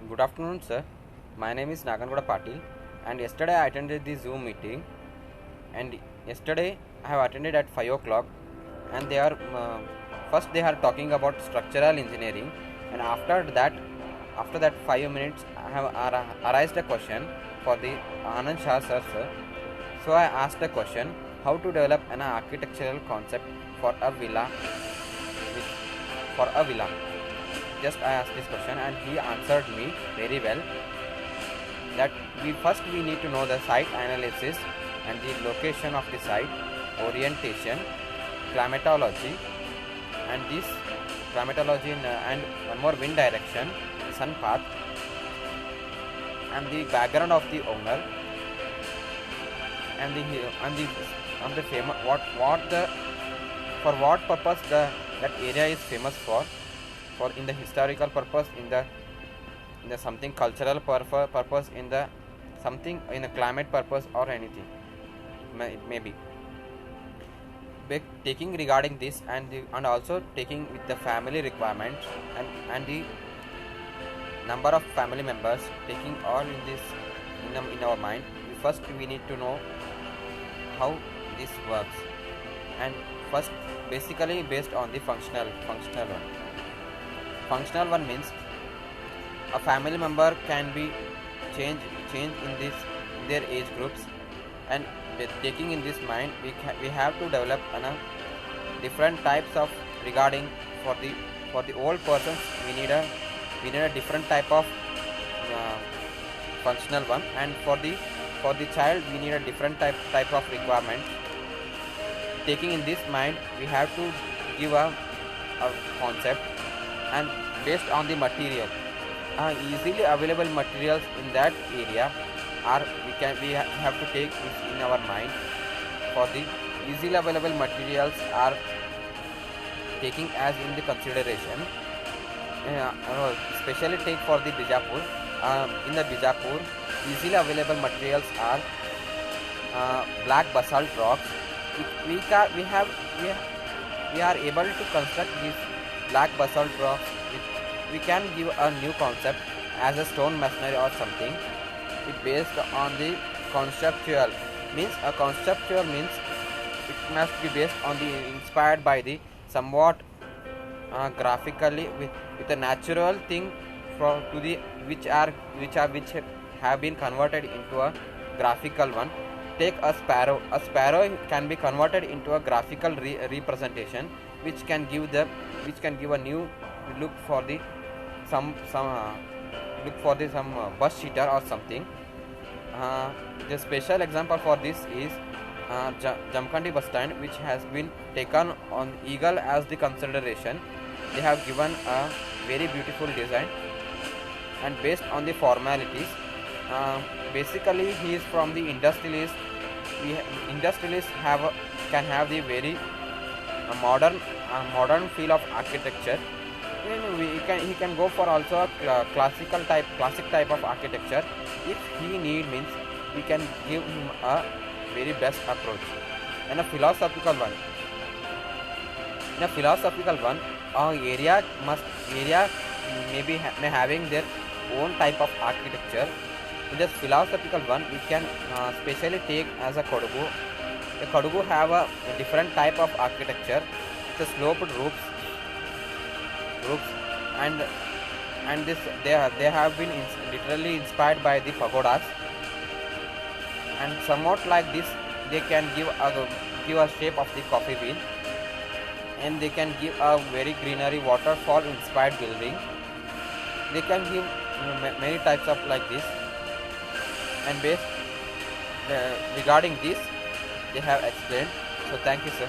Good afternoon, sir. My name is Nagangoda Patil, and yesterday I attended the Zoom meeting. And yesterday I have attended at 5 o'clock, and they are first they are talking about structural engineering, and after that 5 minutes I have arised a question for the Anand Shah sir. So I asked a question: how to develop an architectural concept for a villa, for a villa. Just I asked this question and he answered me very well that we need to know the site analysis and the location of the site, orientation, climatology, and this climatology and one more wind direction, sun path, and the background of the owner, and the famous what the for what purpose that area is famous for in the historical purpose, in the something cultural purpose, in the something in the climate purpose or anything. It may be taking regarding this, and also taking with the family requirements, and the number of family members, taking all in this in our mind. First we need to know how this works, and first basically based on the functional one. Functional one means a family member can be change in this in their age groups, and taking in this mind we have to develop different types of regarding for the old persons we need a different type of uh, functional one, and for the child we need a different type of requirement. Taking in this mind we have to give a concept, and based on the material, easily available materials in that area are we have to take this in our mind. For the easily available materials are taking as in the consideration, especially take for the Bijapur. In the Bijapur, easily available materials are black basalt rocks. We ca- we are able to construct these black basalt rocks. We can give a new concept as a stone masonry or something. It based on the conceptual means a conceptual means it must be based on the inspired by the somewhat graphically with a natural thing from to the which have been converted into a graphical one. Take a sparrow. A sparrow can be converted into a graphical representation, which can give a new look for the some look for the some bus cheater or something. The special example for this is Jamkhandi bus stand, which has been taken on eagle as the consideration. They have given a very beautiful design, and based on the formalities, basically he is from the industrialist. Industrialists can have the very modern feel of architecture. He can go for also a classic type of architecture. If he need means we can give him a very best approach. And a philosophical one. In a philosophical one, area may having their own type of architecture. In this philosophical one, we can specially take as a Kodagu. The Kodagu have a different type of architecture. The sloped roofs, and this they have been literally inspired by the pagodas, and somewhat like this they can give a shape of the coffee bean, and they can give a very greenery waterfall inspired building. They can give many types of like this, and based regarding this they have explained. So thank you, sir.